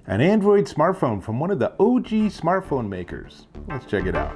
An Android smartphone from one of the OG smartphone makers. Let's check it out.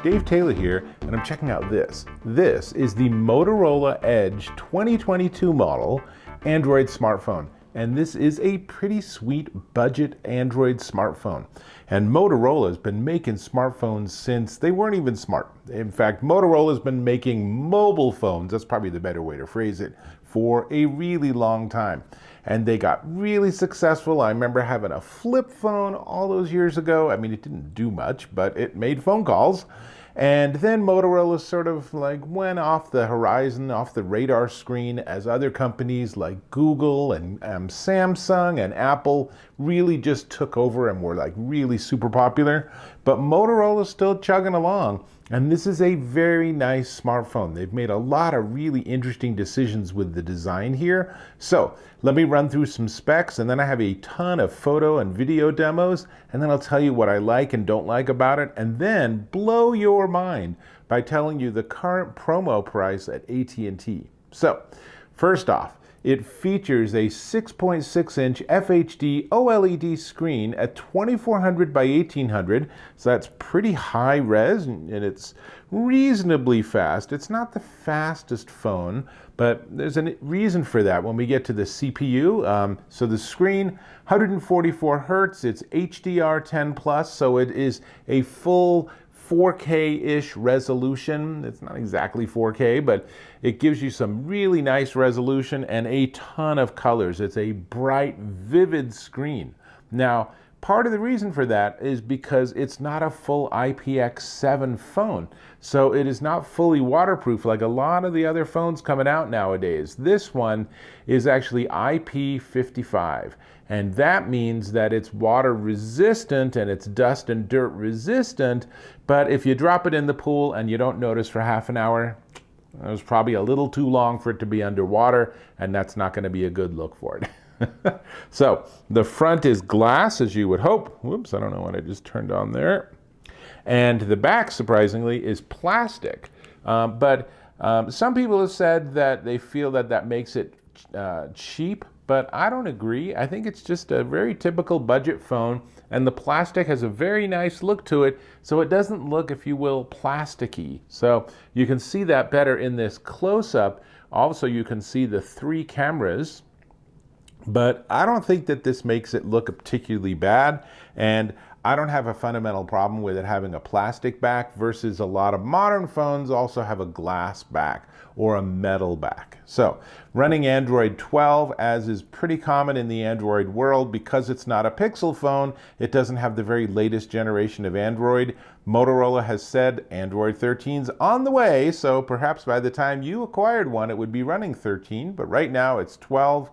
Dave Taylor here, and I'm checking out this. This is the Motorola Edge 2022 model Android smartphone. And this is a pretty sweet budget Android smartphone. And Motorola has been making smartphones since they weren't even smart. In fact, Motorola has been making mobile phones, that's probably the better way to phrase it, for a really long time. And they got really successful. I remember having a flip phone all those years ago. I mean, it didn't do much, but it made phone calls. And then Motorola sort of like went off the horizon, off the radar screen, as other companies like Google and Samsung and Apple really just took over and were like really super popular. But Motorola's still chugging along. And this is a very nice smartphone. They've made a lot of really interesting decisions with the design here. So let me run through some specs, and then I have a ton of photo and video demos, and then I'll tell you what I like and don't like about it, and then blow your mind by telling you the current promo price at AT&T. So first off, it features a 6.6-inch FHD OLED screen at 2400 by 1800, so that's pretty high res, and it's reasonably fast. It's not the fastest phone, but there's a reason for that when we get to the CPU. So the screen, 144 hertz, it's HDR10 plus, so it is a full 4K-ish resolution. It's not exactly 4K, but it gives you some really nice resolution and a ton of colors. It's a bright, vivid screen. Now, part of the reason for that is because it's not a full IPX7 phone. So it is not fully waterproof like a lot of the other phones coming out nowadays. This one is actually IP55. And that means that it's water resistant and it's dust and dirt resistant. But if you drop it in the pool and you don't notice for half an hour, it was probably a little too long for it to be underwater, and that's not going to be a good look for it. So the front is glass, as you would hope. Whoops, I don't know what I just turned on there. And the back, surprisingly, is plastic. But some people have said that they feel that that makes it cheap, but I don't agree. I think it's just a very typical budget phone, and the plastic has a very nice look to it, so it doesn't look, if you will, plasticky. So you can see that better in this close-up. Also, you can see the 3 cameras, but I don't think that this makes it look particularly bad, and I don't have a fundamental problem with it having a plastic back versus a lot of modern phones also have a glass back or a metal back. So running Android 12, as is pretty common in the Android world, because it's not a Pixel phone, it doesn't have the very latest generation of Android. Motorola has said Android 13's on the way, so perhaps by the time you acquired one, it would be running 13, but right now it's 12.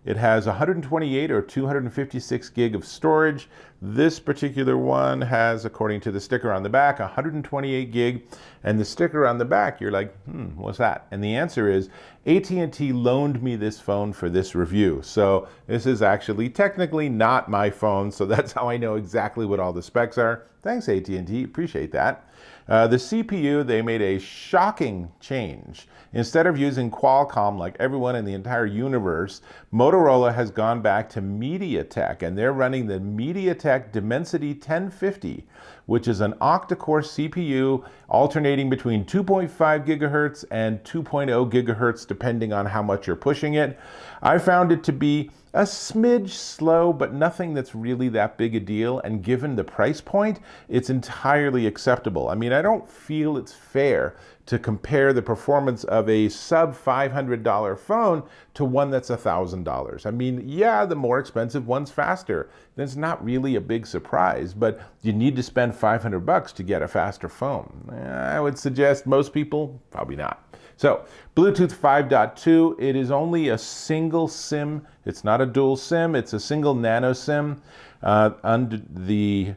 It has 128 or 256 gig of storage. This particular one has, according to the sticker on the back, 128 gig. And the sticker on the back, you're like, what's that? And the answer is AT&T loaned me this phone for this review. So this is actually technically not my phone, so that's how I know exactly what all the specs are. Thanks, AT&T, appreciate that. The CPU, they made a shocking change. Instead of using Qualcomm like everyone in the entire universe, Motorola has gone back to MediaTek, and they're running the MediaTek Dimensity 1050, which is an octa-core CPU alternating between 2.5 gigahertz and 2.0 gigahertz, depending on how much you're pushing it. I found it to be a smidge slow, but nothing that's really that big a deal. And given the price point, it's entirely acceptable. I mean, I don't feel it's fair to compare the performance of a sub $500 phone to one that's $1,000. I mean, yeah, the more expensive one's faster. That's not really a big surprise, but you need to spend $500 to get a faster phone. I would suggest most people, probably not. So, Bluetooth 5.2, it is only a single SIM. It's not a dual SIM, it's a single nano SIM. Under the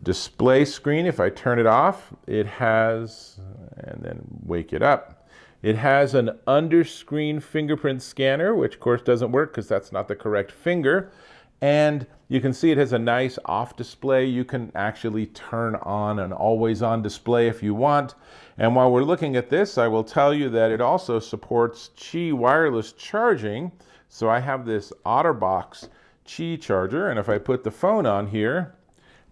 display screen, if I turn it off, it has, and then wake it up, it has an under-screen fingerprint scanner, which of course doesn't work because that's not the correct finger. And you can see it has a nice off display. You can actually turn on an always on display if you want. And while we're looking at this, I will tell you that it also supports Qi wireless charging. So I have this OtterBox Qi charger, and if I put the phone on here,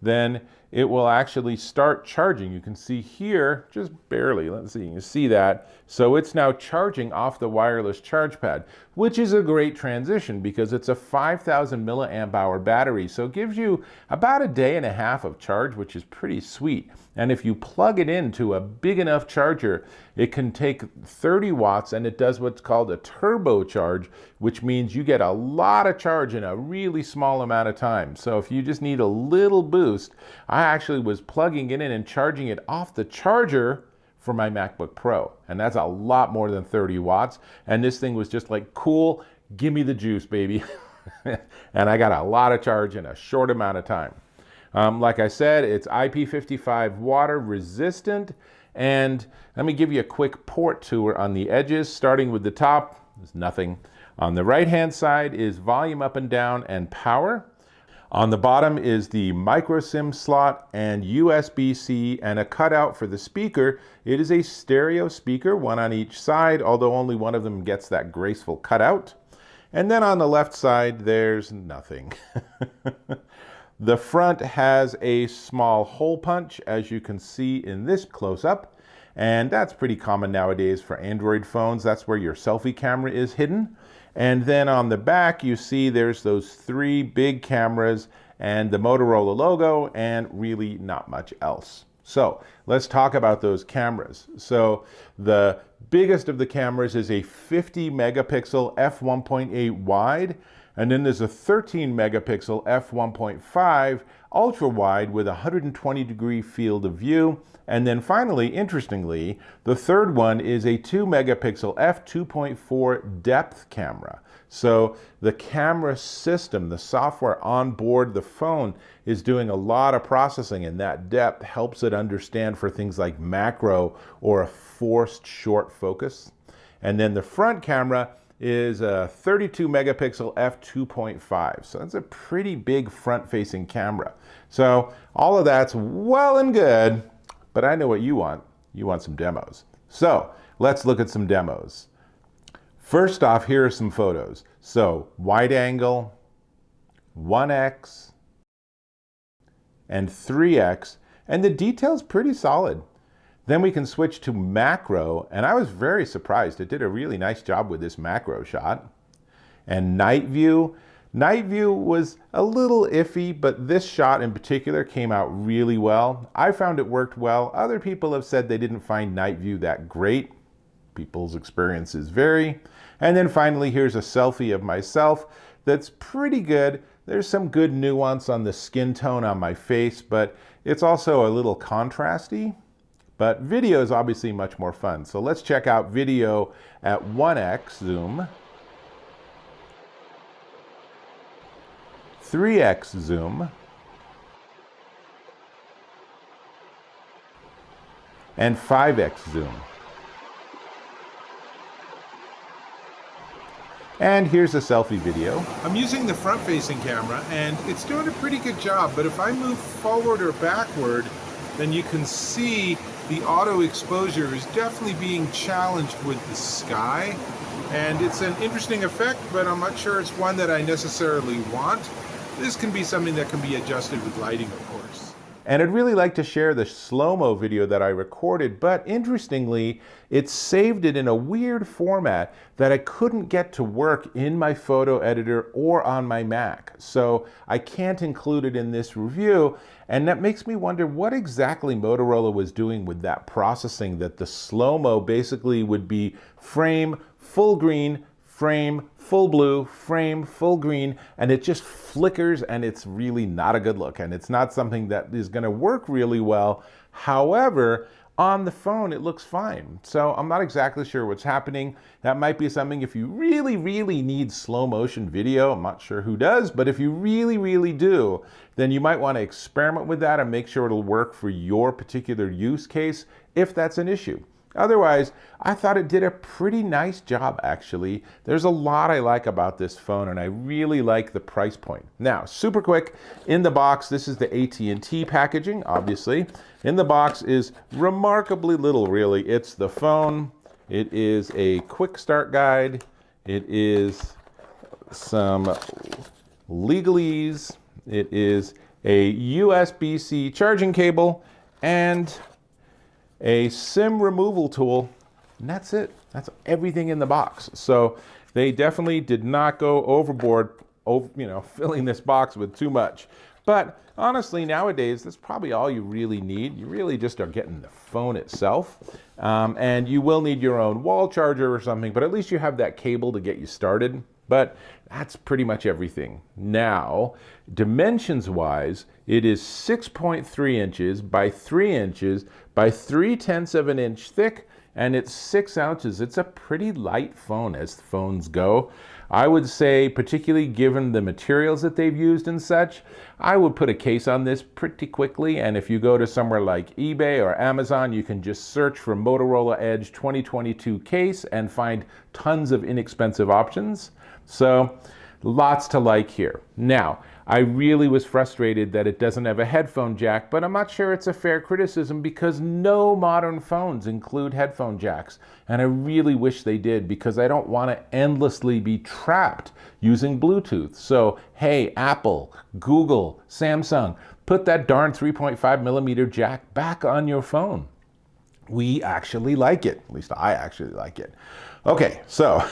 then it will actually start charging. You can see here, just barely, let's see, you see that. So it's now charging off the wireless charge pad, which is a great transition because it's a 5,000 milliamp hour battery. So it gives you about a day and a half of charge, which is pretty sweet. And if you plug it into a big enough charger, it can take 30 watts and it does what's called a turbocharge, which means you get a lot of charge in a really small amount of time. So if you just need a little boost, I actually was plugging it in and charging it off the charger for my MacBook Pro. And that's a lot more than 30 watts. And this thing was just like, cool, give me the juice, baby. And I got a lot of charge in a short amount of time. Like I said, it's IP55 water resistant. And let me give you a quick port tour on the edges. Starting with the top, there's nothing. On the right-hand side is volume up and down and power. On the bottom is the micro SIM slot and USB-C and a cutout for the speaker. It is a stereo speaker, one on each side, although only one of them gets that graceful cutout. And then on the left side, there's nothing. The front has a small hole punch, as you can see in this close-up, and that's pretty common nowadays for Android phones. That's where your selfie camera is hidden. And then on the back, you see there's those 3 big cameras and the Motorola logo and really not much else. So let's talk about those cameras. So the biggest of the cameras is a 50 megapixel f1.8 wide. And then there's a 13 megapixel f1.5 ultra wide with a 120 degree field of view. And then finally, interestingly, the third one is a 2 megapixel f2.4 depth camera. So the camera system, the software on board the phone is doing a lot of processing, and that depth helps it understand for things like macro or a forced short focus. And then the front camera is a 32 megapixel f2.5. So that's a pretty big front-facing camera. So all of that's well and good, but I know what you want. You want some demos. So let's look at some demos. First off, here are some photos. So wide angle, 1x, and 3x, and the detail's pretty solid. Then we can switch to macro, and I was very surprised. It did a really nice job with this macro shot. And night view. Night view was a little iffy, but this shot in particular came out really well. I found it worked well. Other people have said they didn't find night view that great. People's experiences vary. And then finally, here's a selfie of myself that's pretty good. There's some good nuance on the skin tone on my face, but it's also a little contrasty. But video is obviously much more fun. So let's check out video at 1x zoom, 3x zoom, and 5x zoom. And here's a selfie video. I'm using the front-facing camera and it's doing a pretty good job, but if I move forward or backward, then you can see the auto exposure is definitely being challenged with the sky. And it's an interesting effect, but I'm not sure it's one that I necessarily want. This can be something that can be adjusted with lighting, of course. And I'd really like to share the slow-mo video that I recorded, but interestingly, it saved it in a weird format that I couldn't get to work in my photo editor or on my Mac. So I can't include it in this review, and that makes me wonder what exactly Motorola was doing with that processing, that the slow-mo basically would be frame, full green, frame, full blue, frame, full green, and it just flickers, and it's really not a good look, and it's not something that is going to work really well. However, on the phone, it looks fine. So I'm not exactly sure what's happening. That might be something if you really, really need slow motion video. I'm not sure who does, but if you really, really do, then you might want to experiment with that and make sure it'll work for your particular use case if that's an issue. Otherwise, I thought it did a pretty nice job, actually. There's a lot I like about this phone, and I really like the price point. Now, super quick, in the box, this is the AT&T packaging, obviously. In the box is remarkably little, really. It's the phone. It is a quick start guide. It is some legalese. It is a USB-C charging cable and a SIM removal tool, and that's it. That's everything in the box. So they definitely did not go overboard, filling this box with too much. But honestly, nowadays, that's probably all you really need. You really just are getting the phone itself. And you will need your own wall charger or something, but at least you have that cable to get you started. But that's pretty much everything. Now, dimensions-wise, it is 6.3 inches by 3 inches by 3/10 of an inch thick, and it's 6 ounces. It's a pretty light phone as phones go. I would say, particularly given the materials that they've used and such, I would put a case on this pretty quickly. And if you go to somewhere like eBay or Amazon, you can just search for Motorola Edge 2022 case and find tons of inexpensive options. So lots to like here. Now, I really was frustrated that it doesn't have a headphone jack, but I'm not sure it's a fair criticism because no modern phones include headphone jacks. And I really wish they did because I don't want to endlessly be trapped using Bluetooth. So, hey, Apple, Google, Samsung, put that darn 3.5 millimeter jack back on your phone. We actually like it. At least I actually like it. Okay, so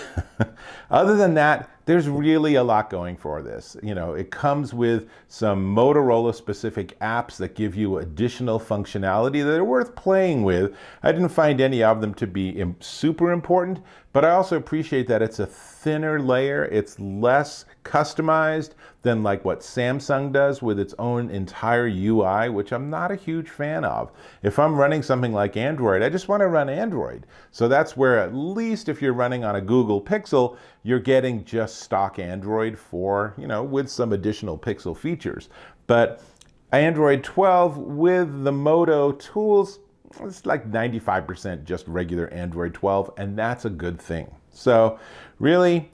other than that, there's really a lot going for this. It comes with some Motorola specific apps that give you additional functionality that are worth playing with. I didn't find any of them to be super important, but I also appreciate that it's a thinner layer. It's less customized than like what Samsung does with its own entire UI, which I'm not a huge fan of. If I'm running something like Android, I just want to run Android. So that's where, at least if you're running on a Google Pixel, you're getting just stock Android for, with some additional Pixel features. But Android 12 with the Moto tools, it's like 95% just regular Android 12, and that's a good thing. So really,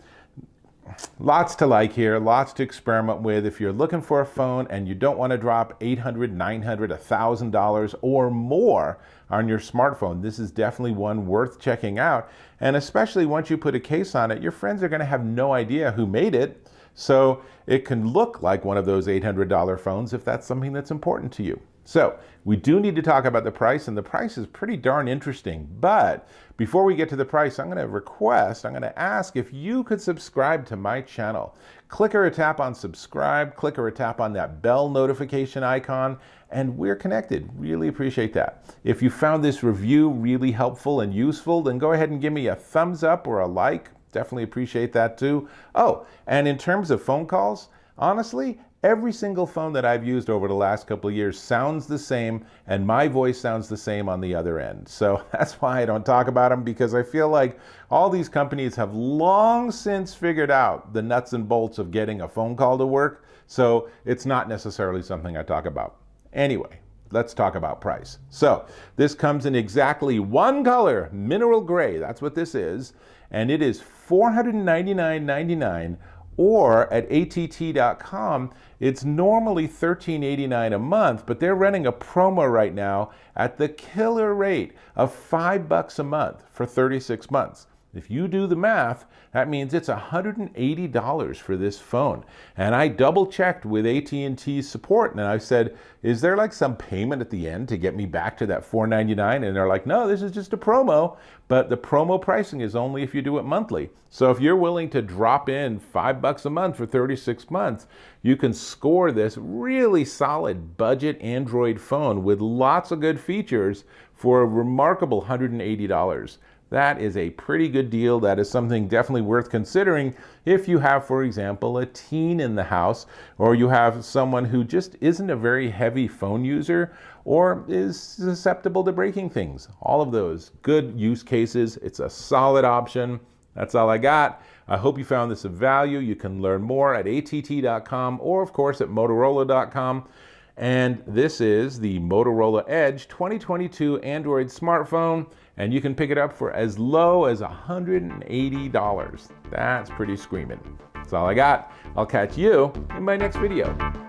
lots to like here, lots to experiment with. If you're looking for a phone and you don't want to drop $800, $900, $1,000 or more on your smartphone, this is definitely one worth checking out. And especially once you put a case on it, your friends are going to have no idea who made it. So it can look like one of those $800 phones if that's something that's important to you. So we do need to talk about the price, and the price is pretty darn interesting. But before we get to the price, I'm going to ask if you could subscribe to my channel. Click or tap on subscribe, click or tap on that bell notification icon, and we're connected. Really appreciate that. If you found this review really helpful and useful, then go ahead and give me a thumbs up or a like. Definitely appreciate that too. Oh, and in terms of phone calls, honestly, every single phone that I've used over the last couple of years sounds the same, and my voice sounds the same on the other end. So that's why I don't talk about them, because I feel like all these companies have long since figured out the nuts and bolts of getting a phone call to work. So it's not necessarily something I talk about. Anyway, let's talk about price. So this comes in exactly one color, mineral gray. That's what this is. And it is $499.99. Or at att.com, it's normally $13.89 a month, but they're running a promo right now at the killer rate of $5 a month for 36 months. If you do the math, that means it's $180 for this phone. And I double checked with AT&T support, and I said, is there like some payment at the end to get me back to that $499? And they're like, no, this is just a promo, but the promo pricing is only if you do it monthly. So if you're willing to drop in $5 a month for 36 months, you can score this really solid budget Android phone with lots of good features for a remarkable $180. That is a pretty good deal. That is something definitely worth considering if you have, for example, a teen in the house, or you have someone who just isn't a very heavy phone user or is susceptible to breaking things. All of those good use cases. It's a solid option. That's all I got. I hope you found this of value. You can learn more at att.com or, of course, at motorola.com. And this is the Motorola Edge 2022 Android smartphone, and you can pick it up for as low as $180. That's pretty screaming. That's all I got. I'll catch you in my next video.